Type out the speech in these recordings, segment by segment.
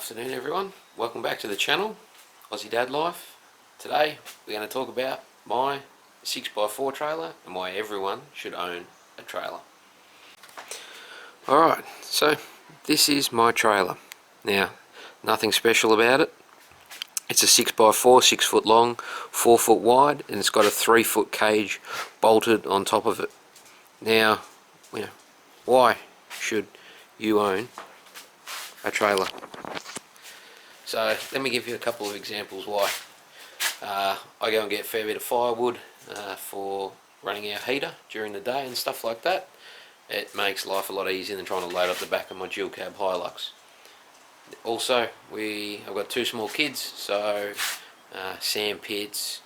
Afternoon everyone, welcome back to the channel, Aussie Dad Life. Today we're going to talk about my 6x4 trailer and why everyone should own a trailer. Alright, so this is my trailer. Now, nothing special about it. It's a 6x4, 6 foot long, 4 foot wide, and it's got a 3 foot cage bolted on top of it. Now, why should you own a trailer? So let me give you a couple of examples why. I go and get a fair bit of firewood for running our heater during the day and stuff like that. It makes life a lot easier than trying to load up the back of my dual cab Hilux. Also, I've got 2 small kids, so sand pits,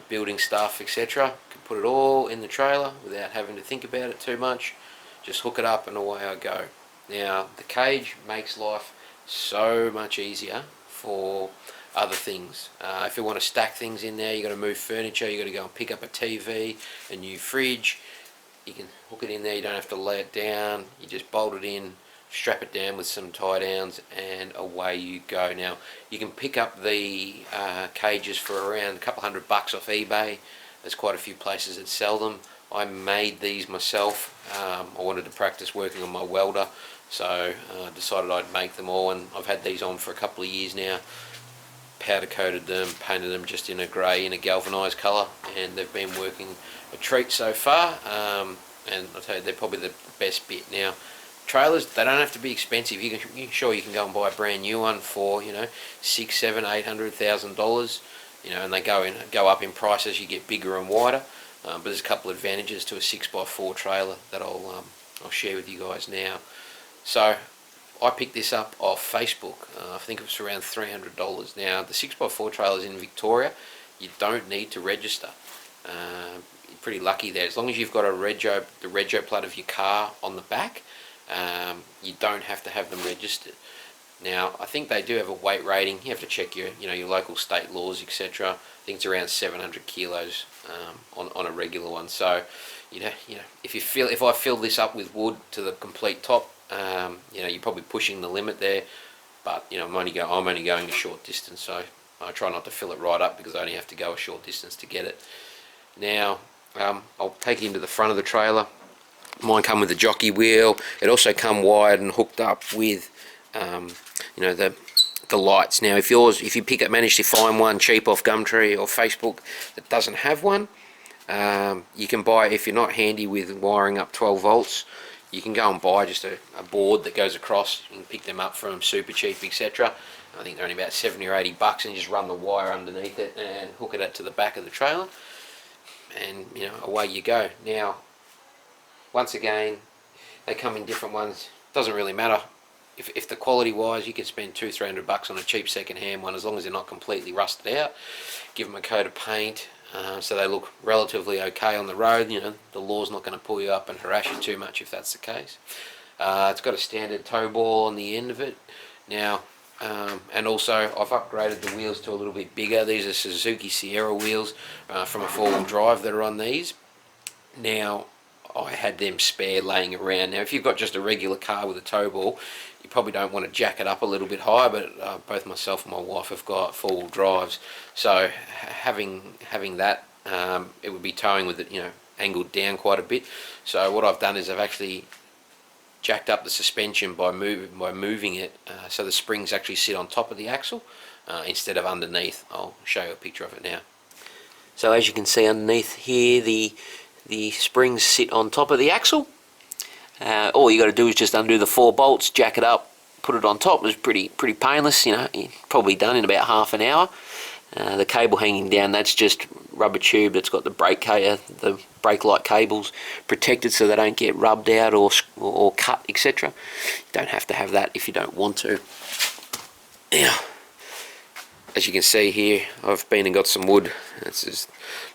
building stuff, etc. Can put it all in the trailer without having to think about it too much. Just hook it up and away I go. Now, the cage makes life so much easier for other things. If you want to stack things in there, you got to move furniture, you got to go and pick up a TV, a new fridge. You can hook it in there, you don't have to lay it down, you just bolt it in, strap it down with some tie downs, and away you go. Now, you can pick up the cages for around a couple $100 off eBay. There's quite a few places that sell them. I made these myself. I wanted to practice working on my welder, so I decided I'd make them all, and I've had these on for a couple of years now. Powder coated them, painted them just in a grey, in a galvanised colour, and they've been working a treat so far. And I'll tell you, they're probably the best bit. Now, trailers, they don't have to be expensive. You can go and buy a brand new one for $600,000, $700,000, $800,000, and they go up in price as you get bigger and wider. But there's a couple of advantages to a 6x4 trailer that I'll share with you guys now. So I picked this up off Facebook. I think it was around $300. Now, the 6x4 trailers in Victoria, you don't need to register. You're pretty lucky there. As long as you've got the rego plate of your car on the back, you don't have to have them registered. Now, I think they do have a weight rating. You have to check your local state laws, etc. I think it's around 700 kilos on a regular one. So, if I fill this up with wood to the complete top, you're probably pushing the limit there. But I'm only going a short distance, so I try not to fill it right up because I only have to go a short distance to get it. Now, I'll take you into the front of the trailer. Mine come with a jockey wheel. It also come wired and hooked up with the lights. Now, if you manage to find one cheap off Gumtree or Facebook that doesn't have one, you can buy, if you're not handy with wiring up 12 volts, you can go and buy just a board that goes across. You can pick them up from super cheap, etc. I think they're only about 70 or 80 bucks, and just run the wire underneath it and hook it up to the back of the trailer, and away you go. Now, once again, they come in different ones. Doesn't really matter. If the quality wise, you can spend $200-300 on a cheap second hand one, as long as they're not completely rusted out. Give them a coat of paint, so they look relatively okay on the road. The law's not going to pull you up and harass you too much if that's the case. It's got a standard tow ball on the end of it. Now, and also I've upgraded the wheels to a little bit bigger. These are Suzuki Sierra wheels from a 4-wheel drive that are on these. Now, I had them spare laying around. Now, if you've got just a regular car with a tow ball, you probably don't want to jack it up a little bit higher, but both myself and my wife have got 4-wheel drives, so having that, it would be towing with it angled down quite a bit. So what I've done is I've actually jacked up the suspension by moving it, so the springs actually sit on top of the axle instead of underneath. I'll show you a picture of it now. So as you can see underneath here, the springs sit on top of the axle. All you got to do is just undo the 4 bolts, jack it up, put it on top. It's pretty painless. Probably done in about half an hour. The cable hanging down, that's just rubber tube that's got the brake light cables protected so they don't get rubbed out or cut, etc. You don't have to have that if you don't want to. Now, as you can see here, I've been and got some wood. This is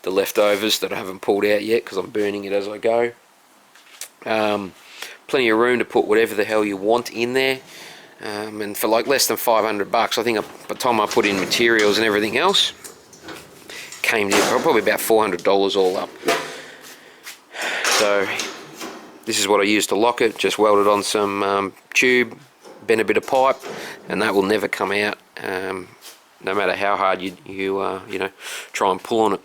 the leftovers that I haven't pulled out yet because I'm burning it as I go. Plenty of room to put whatever the hell you want in there, and for like less than $500, I think by the time I put in materials and everything else, came to probably about $400 all up. So this is what I used to lock it. Just welded on some tube, bend a bit of pipe, and that will never come out, no matter how hard you know, try and pull on it.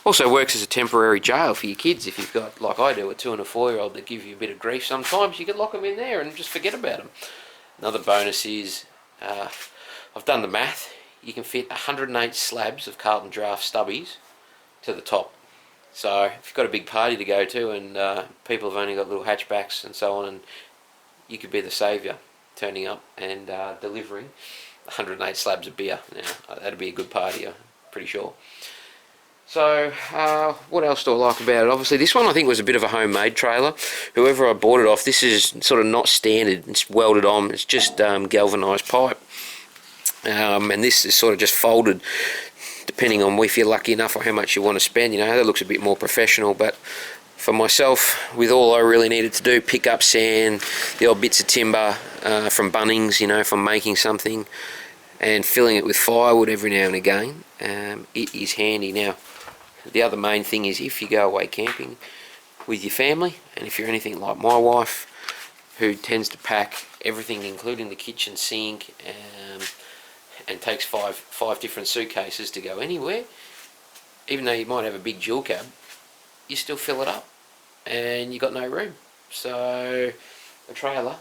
Also works as a temporary jail for your kids. If you've got, like I do, a 2 and a 4-year-old that give you a bit of grief sometimes, you can lock them in there and just forget about them. Another bonus is, I've done the math, you can fit 108 slabs of Carlton Draft stubbies to the top. So if you've got a big party to go to and people have only got little hatchbacks and so on, and you could be the saviour turning up and delivering 108 slabs of beer. Now, that'd be a good party, I'm pretty sure. So, what else do I like about it? Obviously, this one I think was a bit of a homemade trailer. Whoever I bought it off, this is sort of not standard. It's welded on. It's just galvanised pipe. And this is sort of just folded, depending on if you're lucky enough or how much you want to spend. You know, that looks a bit more professional. But for myself, with all I really needed to do, pick up sand, the old bits of timber from Bunnings, you know, from making something, and filling it with firewood every now and again, it is handy. Now, the other main thing is if you go away camping with your family, and if you're anything like my wife, who tends to pack everything including the kitchen sink, and takes five different suitcases to go anywhere, even though you might have a big dual cab, you still fill it up and you got no room. So a trailer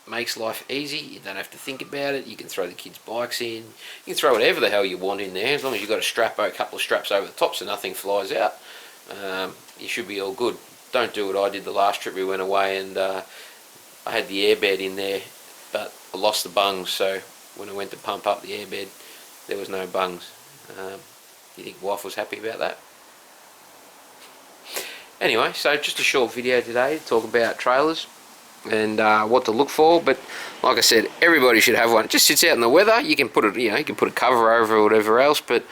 makes life easy. You don't have to think about it. You can throw the kids' bikes in. You can throw whatever the hell you want in there, as long as you've got a couple of straps over the top so nothing flies out. You should be all good. Don't do what I did the last trip we went away, and I had the airbed in there, but I lost the bungs, so when I went to pump up the airbed, there was no bungs. You think wife was happy about that? Anyway, so just a short video today to talk about trailers and what to look for. But like I said, everybody should have one. It just sits out in the weather. You can put it, you know, you can put a cover over or whatever else, but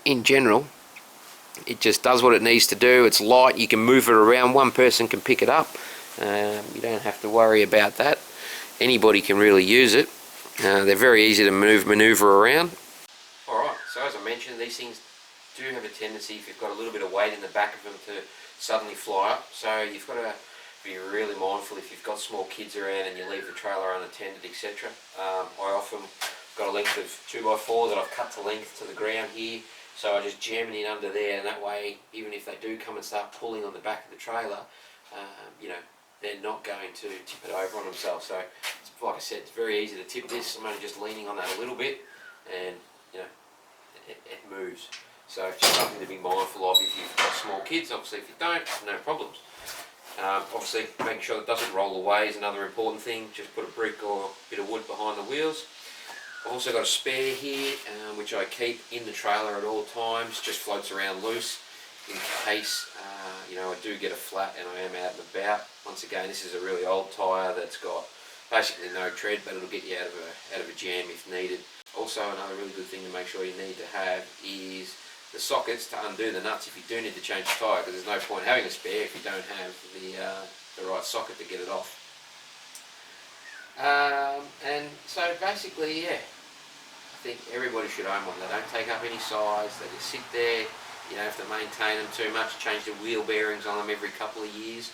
in general, it just does what it needs to do. It's light. You can move it around. One person can pick it up. You don't have to worry about that. Anybody can really use it. They're very easy to maneuver around. Alright, so as I mentioned, these things do have a tendency, if you've got a little bit of weight in the back of them, to suddenly fly up. So you've got to be really mindful if you've got small kids around and you leave the trailer unattended, etc. I often got a length of 2x4 that I've cut to length to the ground here, so I just jam it in under there, and that way, even if they do come and start pulling on the back of the trailer, you know, they're not going to tip it over on themselves. So, like I said, it's very easy to tip this. I'm only just leaning on that a little bit, and you know, it moves. So it's just something to be mindful of if you've got small kids. Obviously, if you don't, no problems. Obviously, making sure it doesn't roll away is another important thing. Just put a brick or a bit of wood behind the wheels. I've also got a spare here, which I keep in the trailer at all times. Just floats around loose in case you know, I do get a flat and I am out and about. Once again, this is a really old tyre that's got basically no tread, but it'll get you out of a jam if needed. Also, another really good thing to make sure you need to have is the sockets to undo the nuts if you do need to change the tyre, because there's no point having a spare if you don't have the right socket to get it off. And so basically, yeah, I think everybody should own one. They don't take up any size, they just sit there. You don't have to maintain them too much, change the wheel bearings on them every couple of years.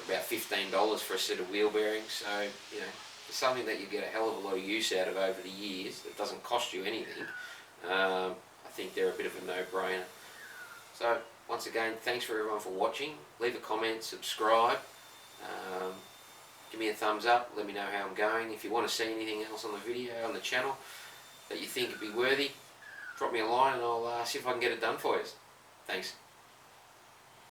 About $15 for a set of wheel bearings, so you know, it's something that you get a hell of a lot of use out of over the years. That doesn't cost you anything. I think they're a bit of a no-brainer. So once again, thanks for everyone for watching. Leave a comment, subscribe, give me a thumbs up, let me know how I'm going. If you want to see anything else on the video, on the channel, that you think would be worthy, drop me a line and I'll see if I can get it done for you. Thanks.